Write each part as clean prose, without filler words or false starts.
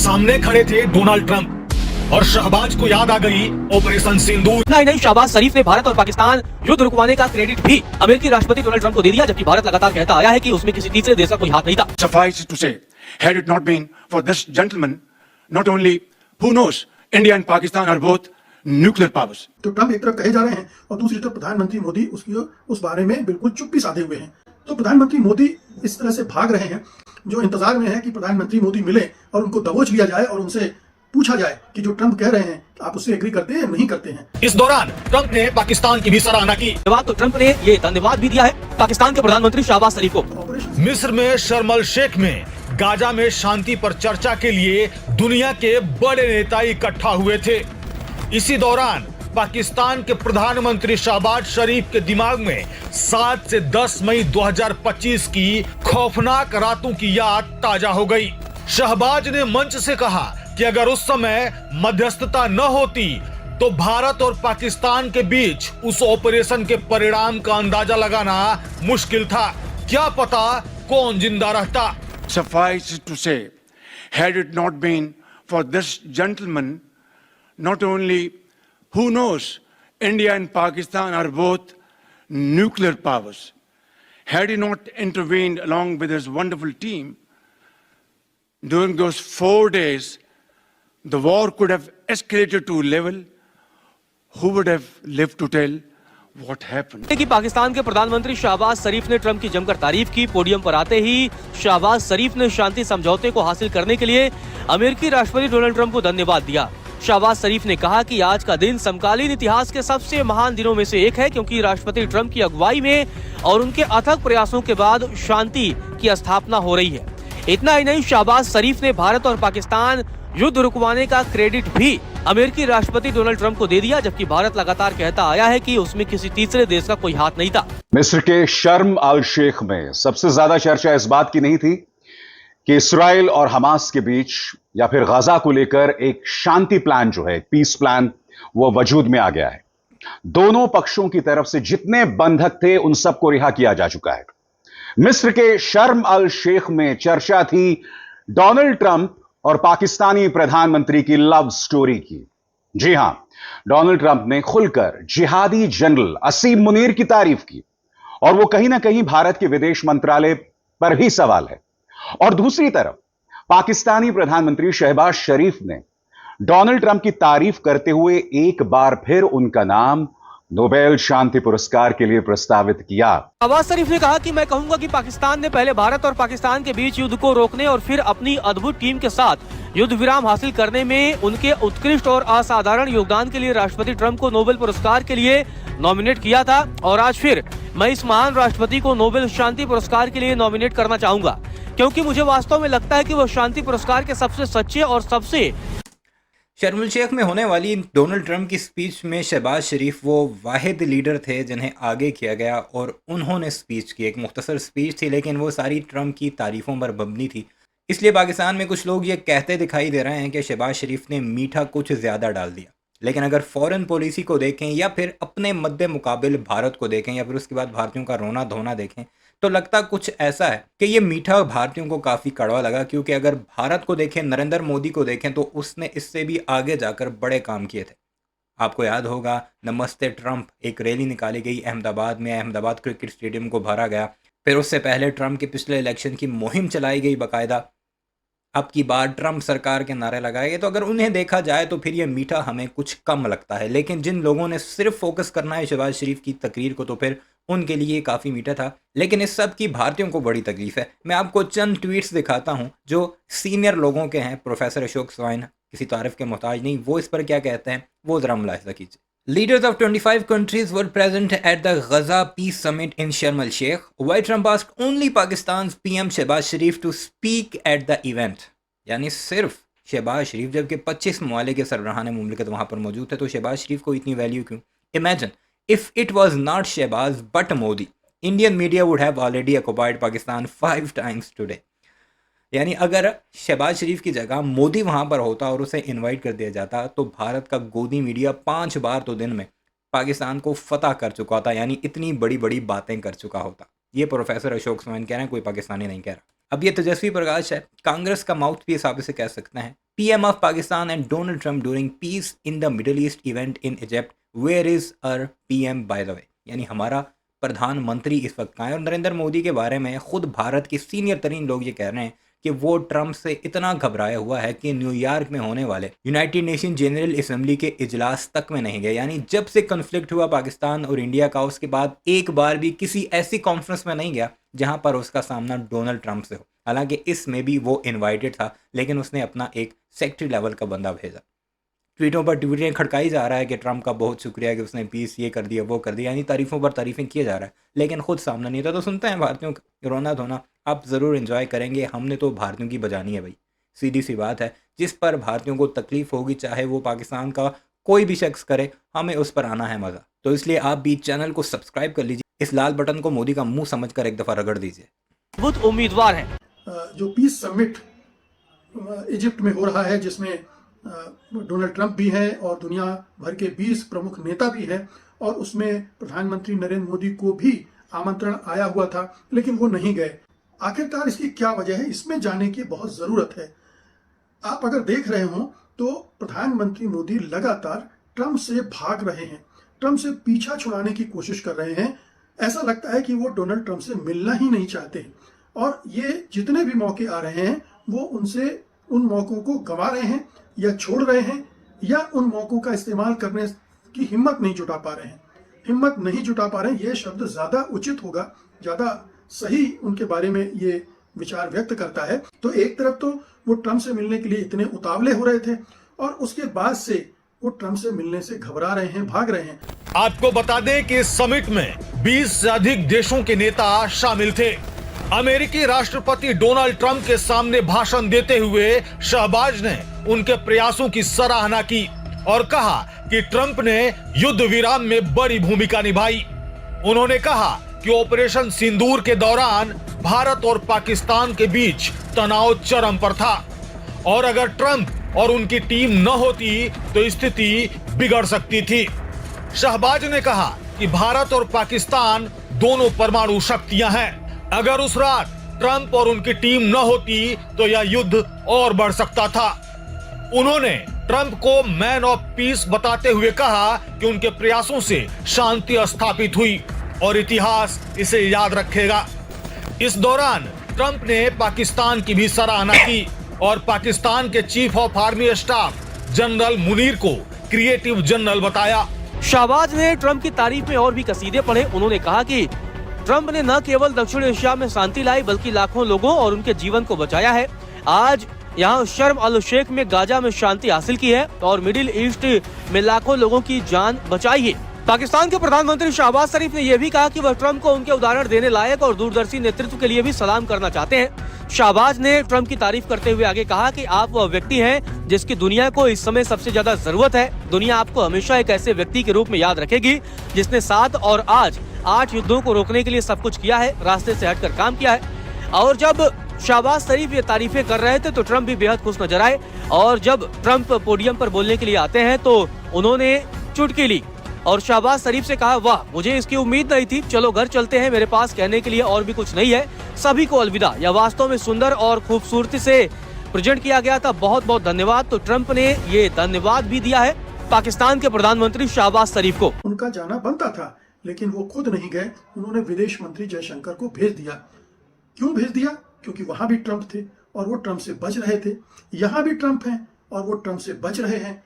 सामने खड़े थे डोनाल्ड ट्रंप और शहबाज को याद आ गई ऑपरेशन सिंदूर। नहीं, शहबाज शरीफ ने भारत और पाकिस्तान युद्ध रुकवाने का क्रेडिट भी अमेरिकी राष्ट्रपति डोनाल्ड ट्रंप को दे दिया, जबकि भारत लगातार कहता आया है कि उसमें किसी तीसरे देश का कोई हाथ नहीं था। Suffice to say, had it not been for this gentleman, not only who knows, India and Pakistan are both nuclear powers. तो ट्रंप एक तरफ कहे जा रहे हैं और दूसरी तरफ प्रधानमंत्री मोदी उस बारे में बिल्कुल चुप्पी साधे हुए हैं। तो प्रधानमंत्री मोदी इस तरह से भाग रहे हैं, जो इंतजार में है कि प्रधानमंत्री मोदी मिले और उनको दबोच लिया जाए और उनसे पूछा जाए कि जो ट्रंप कह रहे हैं आप उससे एग्री करते हैं या नहीं करते हैं। इस दौरान ट्रंप ने पाकिस्तान की भी सराहना की। तो ट्रंप ने ये धन्यवाद भी दिया है पाकिस्तान के प्रधानमंत्री शहबाज शरीफ को। मिस्र में शर्म अल शेख में गाजा में शांति पर चर्चा के लिए दुनिया के बड़े नेता इकट्ठा हुए थे। इसी दौरान पाकिस्तान के प्रधानमंत्री शहबाज शरीफ के दिमाग में 7 से 10 मई 2025 की खौफनाक रातों की याद ताजा हो गई। शहबाज ने मंच से कहा कि अगर उस समय मध्यस्थता न होती तो भारत और पाकिस्तान के बीच उस ऑपरेशन के परिणाम का अंदाजा लगाना मुश्किल था। क्या पता कौन जिंदा रहता। Suffice to say, had it not been for this gentleman, not only who knows, India and Pakistan are both nuclear powers. Had he not intervened along with his wonderful team, during those 4 days, the war could have escalated to a level. Who would have lived to tell what happened? कि पाकिस्तान के प्रधानमंत्री शहबाज शरीफ ने Trump की जमकर तारीफ की। Podium पर आते ही शहबाज शरीफ ने शांति समझौते को हासिल करने के लिए अमेरिकी राष्ट्रपति डोनाल्ड ट्रंप को धन्यवाद दिया। शहबाज शरीफ ने कहा कि आज का दिन समकालीन इतिहास के सबसे महान दिनों में से एक है, क्योंकि राष्ट्रपति ट्रंप की अगुवाई में और उनके अथक प्रयासों के बाद शांति की स्थापना हो रही है। इतना ही नहीं, शहबाज शरीफ ने भारत और पाकिस्तान युद्ध रुकवाने का क्रेडिट भी अमेरिकी राष्ट्रपति डोनाल्ड ट्रंप को दे दिया, जबकि भारत लगातार कहता आया है कि उसमें किसी तीसरे देश का कोई हाथ नहीं था। मिस्र के शर्म अल शेख में सबसे ज्यादा चर्चा इस बात की नहीं थी कि इसराइल और हमास के बीच या फिर गाजा को लेकर एक शांति प्लान जो है, पीस प्लान, वो वजूद में आ गया है। दोनों पक्षों की तरफ से जितने बंधक थे उन सबको रिहा किया जा चुका है। मिस्र के शर्म अल शेख में चर्चा थी डोनाल्ड ट्रंप और पाकिस्तानी प्रधानमंत्री की लव स्टोरी की। जी हां, डोनाल्ड ट्रंप ने खुलकर जिहादी जनरल असीम मुनीर की तारीफ की और वो कहीं ना कहीं भारत के विदेश मंत्रालय पर भी सवाल है। और दूसरी तरफ पाकिस्तानी प्रधानमंत्री शहबाज शरीफ ने डोनाल्ड ट्रंप की तारीफ करते हुए एक बार फिर उनका नाम नोबेल शांति पुरस्कार के लिए प्रस्तावित किया। शहबाज शरीफ ने कहा कि मैं कहूंगा कि पाकिस्तान ने पहले भारत और पाकिस्तान के बीच युद्ध को रोकने और फिर अपनी अद्भुत टीम के साथ युद्ध विराम हासिल करने में उनके उत्कृष्ट और असाधारण योगदान के लिए राष्ट्रपति ट्रंप को नोबेल पुरस्कार के लिए नॉमिनेट किया था। और आज फिर मैं इस महान राष्ट्रपति को नोबेल शांति पुरस्कार के लिए नॉमिनेट करना चाहूंगा, क्योंकि मुझे वास्तव में लगता है कि वो शांति पुरस्कार के सबसे सच्चे और सबसे शर्म अल शेख में होने वाली डोनाल्ड ट्रंप की स्पीच में शहबाज शरीफ वो वाहिद लीडर थे जिन्हें आगे किया गया और उन्होंने स्पीच की। एक मुख्तसर स्पीच थी, लेकिन वो सारी ट्रंप की तारीफ़ों पर मबनी थी। इसलिए पाकिस्तान में कुछ लोग ये कहते दिखाई दे रहे हैं कि शहबाज शरीफ ने मीठा कुछ ज़्यादा डाल दिया। लेकिन अगर फ़ॉरेन पॉलिसी को देखें या फिर अपने मद्दे मुकाबिल भारत को देखें या फिर उसके बाद भारतीयों का रोना धोना देखें, तो लगता कुछ ऐसा है कि ये मीठा भारतीयों को काफ़ी कड़वा लगा। क्योंकि अगर भारत को देखें, नरेंद्र मोदी को देखें, तो उसने इससे भी आगे जाकर बड़े काम किए थे। आपको याद होगा, नमस्ते ट्रंप एक रैली निकाली गई अहमदाबाद में, अहमदाबाद क्रिकेट स्टेडियम को भरा गया। फिर उससे पहले ट्रंप के पिछले इलेक्शन की मुहिम चलाई गई बाकायदा। अब की बार ट्रंप सरकार के नारे लगाए गए। तो अगर उन्हें देखा जाए तो फिर ये मीठा हमें कुछ कम लगता है। लेकिन जिन लोगों ने सिर्फ फोकस करना है शहबाज शरीफ की तकरीर को, तो फिर उनके लिए काफ़ी मीठा था। लेकिन इस सब की भारतीयों को बड़ी तकलीफ है। मैं आपको चंद ट्वीट्स दिखाता हूं जो सीनियर लोगों के हैं। प्रोफेसर अशोक स्वाइन किसी तारीफ के मोहताज नहीं, वो इस पर क्या कहते हैं वो ज़रा मुलाहिज़ा कीजिए। Leaders of 25 countries were present at the Gaza Peace Summit in Sharm el-Sheikh. Why Trump asked only Pakistan's PM Shehbaz Sharif to speak at the event? यानी सिर्फ शहबाज शरीफ, जबकि 25 ममालिक के सरबराहान मुमलिकत वहाँ पर मौजूद थे, तो शहबाज शरीफ को इतनी वैल्यू क्यों? Imagine if it was not Shahbaz but Modi, Indian media would have already occupied Pakistan 5 times today. यानी अगर शहबाज शरीफ की जगह मोदी वहाँ पर होता और उसे इनवाइट कर दिया जाता, तो भारत का गोदी मीडिया 5 बार तो दिन में पाकिस्तान को फतह कर चुका होता, यानी इतनी बड़ी बड़ी बातें कर चुका होता। ये प्रोफेसर अशोक स्वाइन कह रहे हैं, कोई पाकिस्तानी नहीं कह रहा। अब ये तेजस्वी प्रकाश है, कांग्रेस का माउथ पीस आप इसे कह सकते हैं। PM of Pakistan and Donald Trump during peace in the Middle East event in Egypt. Where is our PM by the way? यानी हमारा प्रधानमंत्री इस वक्त कहाँ है? और नरेंद्र मोदी के बारे में खुद भारत के सीनियर तरीन लोग ये कह रहे हैं कि वो ट्रंप से इतना घबराया हुआ है कि न्यूयॉर्क में होने वाले यूनाइटेड नेशन जनरल असेंबली के इजलास तक में नहीं गए। यानी जब से कन्फ्लिक्ट हुआ पाकिस्तान और इंडिया का, उसके बाद एक बार भी किसी ऐसी कॉन्फ्रेंस में नहीं गया जहां पर उसका सामना डोनाल्ड ट्रंप से हो। हालांकि इसमें भी वो इनवाइटेड था, लेकिन उसने अपना एक सेक्रेटरी लेवल का बंदा भेजा। ट्वीटों पर ट्वीटें खड़काई जा रहा है कि ट्रंप का बहुत शुक्रिया कि उसने पीस ये कर दिया वो कर दिया, यानी तारीफों पर तारीफें किए जा रहा है, लेकिन खुद सामने नहीं था। तो सुनते हैं भारतीयों का रोना धोना, आप ज़रूर इन्जॉय करेंगे। हमने तो भारतीयों की बजानी है भाई, सीधी सी बात है। जिस पर भारतीयों को तकलीफ़ होगी, चाहे वो पाकिस्तान का कोई भी शख्स करे, हमें उस पर आना है मज़ा। तो इसलिए आप भी चैनल को सब्सक्राइब कर लीजिए, इस लाल बटन को मोदी का मुँह समझ कर एक दफ़ा रगड़ दीजिए। बहुत उम्मीदवार है जो पीस समिट इजिप्ट में हो रहा है, जिसमें डोनाल्ड ट्रंप भी हैं और दुनिया भर के 20 प्रमुख नेता भी हैं, और उसमें प्रधानमंत्री नरेंद्र मोदी को भी आमंत्रण आया हुआ था, लेकिन वो नहीं गए। आखिरकार इसकी क्या वजह है, इसमें जाने की बहुत ज़रूरत है। आप अगर देख रहे हो तो प्रधानमंत्री मोदी लगातार ट्रंप से भाग रहे हैं, ट्रंप से पीछा छुड़ाने की कोशिश कर रहे हैं। ऐसा लगता है कि वो डोनाल्ड ट्रंप से मिलना ही नहीं चाहते, और ये जितने भी मौके आ रहे हैं वो उनसे उन मौकों को गंवा रहे हैं या छोड़ रहे हैं, या उन मौकों का इस्तेमाल करने की हिम्मत नहीं जुटा पा रहे हैं। हिम्मत नहीं जुटा पा रहे हैं, ये शब्द ज़्यादा उचित होगा, ज़्यादा सही उनके बारे में ये विचार व्यक्त करता है। तो एक तरफ तो वो ट्रंप से मिलने के लिए इतने उतावले हो रहे थे, और उसके बाद से वो ट्रंप से मिलने से घबरा रहे हैं, भाग रहे हैं। आपको बता दें कि इस समिट में 20 से अधिक देशों के नेता शामिल थे। अमेरिकी राष्ट्रपति डोनाल्ड ट्रंप के सामने भाषण देते हुए शहबाज ने उनके प्रयासों की सराहना की और कहा कि ट्रंप ने युद्ध विराम में बड़ी भूमिका निभाई। उन्होंने कहा कि ऑपरेशन सिंदूर के दौरान भारत और पाकिस्तान के बीच तनाव चरम पर था, और अगर ट्रंप और उनकी टीम न होती तो स्थिति बिगड़ सकती थी। शहबाज ने कहा कि भारत और पाकिस्तान दोनों परमाणु शक्तियां हैं। अगर उस रात ट्रंप और उनकी टीम न होती तो यह युद्ध और बढ़ सकता था। उन्होंने ट्रंप को मैन ऑफ पीस बताते हुए कहा कि उनके प्रयासों से शांति स्थापित हुई और इतिहास इसे याद रखेगा। इस दौरान ट्रंप ने पाकिस्तान की भी सराहना की और पाकिस्तान के chief of army staff general Munir को क्रिएटिव जनरल बताया। शहबाज ने ट्रंप की तारीफ में और भी कसीदे पढ़े। उन्होंने कहा कि ट्रंप ने न केवल दक्षिण एशिया में शांति लाई, बल्कि लाखों लोगों और उनके जीवन को बचाया है। आज यहाँ शर्म अल शेख में गाजा में शांति हासिल की है और मिडिल ईस्ट में लाखों लोगों की जान बचाई है। पाकिस्तान के प्रधानमंत्री शहबाज शरीफ ने यह भी कहा कि वह ट्रंप को उनके उदाहरण देने लायक और दूरदर्शी नेतृत्व के लिए भी सलाम करना चाहते हैं। शहबाज ने ट्रंप की तारीफ करते हुए आगे कहा कि आप वह व्यक्ति हैं जिसकी दुनिया को इस समय सबसे ज्यादा जरूरत है। दुनिया आपको हमेशा एक ऐसे व्यक्ति के रूप में याद रखेगी जिसने 7 और आज 8 युद्धों को रोकने के लिए सब कुछ किया है, रास्ते से हटकर काम किया है। और जब शहबाज शरीफ ये तारीफें कर रहे थे तो ट्रंप भी बेहद खुश नजर आए, और जब ट्रंप पोडियम पर बोलने के लिए आते हैं तो उन्होंने चुटकी ली और शहबाज शरीफ से कहा, वाह, मुझे इसकी उम्मीद नहीं थी, चलो घर चलते हैं, मेरे पास कहने के लिए और भी कुछ नहीं है, सभी को अलविदा। यह वास्तव में सुंदर और खूबसूरती से प्रेजेंट किया गया था, बहुत बहुत धन्यवाद। तो ट्रंप ने ये धन्यवाद भी दिया है पाकिस्तान के प्रधानमंत्री शहबाज शरीफ को। उनका जाना बनता था, लेकिन वो खुद नहीं गए, उन्होंने विदेश मंत्री जयशंकर को भेज दिया। क्यों भेज दिया? क्योंकि वहां भी ट्रंप थे और वो ट्रंप से बच रहे थे, यहाँ भी ट्रंप हैं और वो ट्रंप से बच रहे हैं।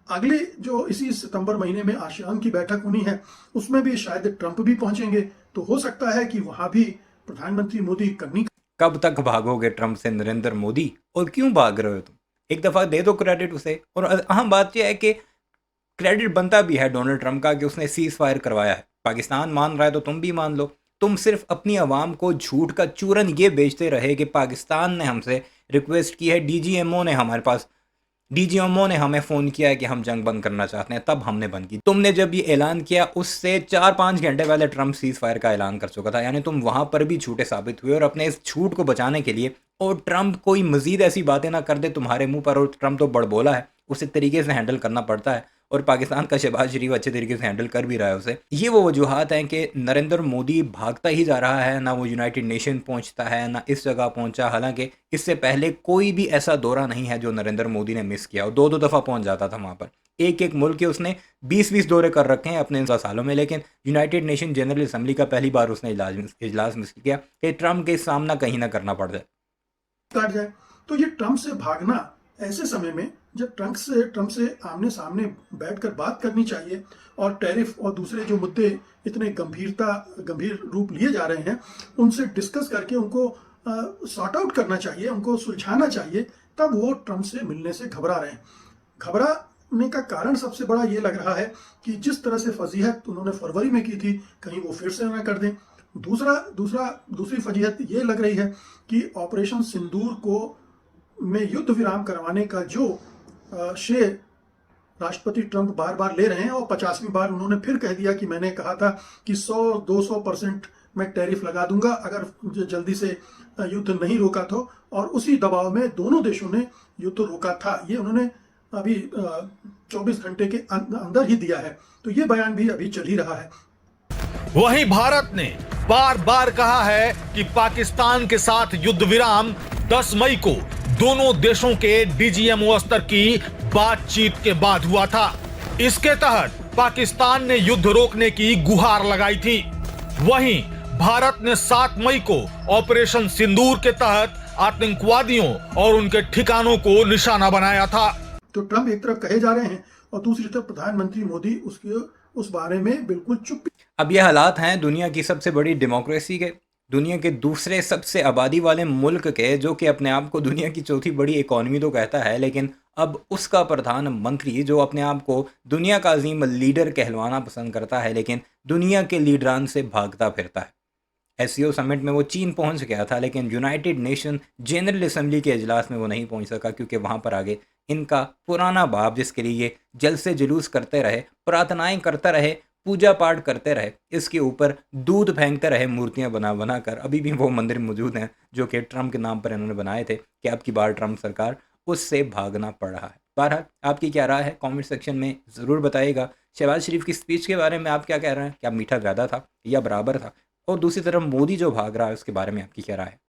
अगले जो इसी सितंबर महीने में आसियान की बैठक होनी है, उसमें भी शायद ट्रंप भी पहुंचेंगे, तो हो सकता है कि वहां भी प्रधानमंत्री मोदी करनी। कब तक भागोगे ट्रंप से नरेंद्र मोदी, और क्यों भाग रहे हो तुम? एक दफ़ा दे दो क्रेडिट उसे। और अहम बात यह है कि क्रेडिट बनता भी है डोनाल्ड ट्रंप का कि उसने सीज फायर करवाया है। पाकिस्तान मान रहा है तो तुम भी मान लो। तुम सिर्फ अपनी आवाम को झूठ का चूरन ये बेचते रहे कि पाकिस्तान ने हमसे रिक्वेस्ट की है, डीजीएमओ ने हमें फ़ोन किया है कि हम जंग बंद करना चाहते हैं, तब हमने बंद की। तुमने जब ये ऐलान किया उससे 4-5 घंटे पहले ट्रंप सीज फायर का ऐलान कर चुका था, यानी तुम वहाँ पर भी झूठे साबित हुए। और अपने इस झूठ को बचाने के लिए, और ट्रंप कोई मज़ीद ऐसी बातें ना कर दे तुम्हारे मुंह पर, और ट्रंप तो बड़बोला है, उसे तरीके से हैंडल करना पड़ता है, और पाकिस्तान का शहबाज शरीफ अच्छे तरीके से हैंडल कर भी रहा है उसे। ये वो वजूहत हैं कि नरेंद्र मोदी भागता ही जा रहा है, ना वो यूनाइटेड नेशन पहुंचता है, ना इस जगह पहुंचा। हालांकि इससे पहले कोई भी ऐसा दौरा नहीं है जो नरेंद्र मोदी ने मिस किया, और दो दफ़ा पहुंच जाता था वहाँ पर। एक एक मुल्क के उसने 20-20 दौरे कर रखे हैं अपने 10 सालों में, लेकिन यूनाइटेड नेशन जनरल असम्बली का पहली बार उसने इजलास मिस किया कि ट्रम्प के सामना कहीं ना करना पड़ जाए। काट जाए तो ये ट्रम्प से भागना ऐसे समय में जब ट्रम्प से आमने सामने बैठकर बात करनी चाहिए, और टैरिफ और दूसरे जो मुद्दे इतने गंभीर रूप लिए जा रहे हैं उनसे डिस्कस करके उनको सॉर्ट आउट करना चाहिए, उनको सुलझाना चाहिए, तब वो ट्रम्प से मिलने से घबरा रहे हैं। घबराने का कारण सबसे बड़ा ये लग रहा है कि जिस तरह से फजीहत उन्होंने फरवरी में की थी, कहीं वो फिर से ना कर दें। दूसरी फजीहत ये लग रही है कि ऑपरेशन सिंदूर को में युद्ध विराम करवाने का जो श्रेय राष्ट्रपति ट्रंप बार बार ले रहे हैं, और 50वीं बार उन्होंने फिर कह दिया कि मैंने कहा था कि 100-200% मैं टैरिफ लगा दूंगा अगर जल्दी से युद्ध नहीं रोका तो, और उसी दबाव में दोनों देशों ने युद्ध रोका था। ये उन्होंने अभी 24 घंटे के अंदर ही दिया है, तो ये बयान भी अभी चल ही रहा है। वहीं भारत ने बार बार कहा है कि पाकिस्तान के साथ युद्ध विराम 10 मई को दोनों देशों के डीजीएमओ स्तर की बातचीत के बाद हुआ था। इसके तहत पाकिस्तान ने युद्ध रोकने की गुहार लगाई थी। वहीं भारत ने 7 मई को ऑपरेशन सिंदूर के तहत आतंकवादियों और उनके ठिकानों को निशाना बनाया था। तो ट्रंप एक तरफ कहे जा रहे हैं और दूसरी तरफ प्रधानमंत्री मोदी उस बारे में बिल्कुल चुप। अब ये हालात हैं दुनिया की सबसे बड़ी डेमोक्रेसी के, दुनिया के दूसरे सबसे आबादी वाले मुल्क के, जो कि अपने आप को दुनिया की चौथी बड़ी इकॉनमी तो कहता है, लेकिन अब उसका प्रधानमंत्री जो अपने आप को दुनिया का अजीम लीडर कहलवाना पसंद करता है, लेकिन दुनिया के लीडरान से भागता फिरता है। एससीओ समिट में वो चीन पहुंच गया था, लेकिन यूनाइटेड नेशन जनरल असम्बली के इजलास में वो नहीं पहुंच सका, क्योंकि वहाँ पर आगे इनका पुराना बाप, जिसके लिए जलसे जुलूस करते रहे, प्रार्थनाएं करते रहे, पूजा पाठ करते रहे, इसके ऊपर दूध फेंकते रहे मूर्तियां बना कर, अभी भी वो मंदिर मौजूद हैं जो कि ट्रंप के नाम पर इन्होंने बनाए थे कि अब की बार ट्रंप सरकार उससे भागना पड़ रहा है। बहरहाल आपकी क्या राय है कमेंट सेक्शन में ज़रूर बताइएगा। शहबाज शरीफ की स्पीच के बारे में आप क्या कह रहे हैं? क्या मीठा ज़्यादा था या बराबर था? और दूसरी तरफ मोदी जो भाग रहा है उसके बारे में आपकी क्या राय है?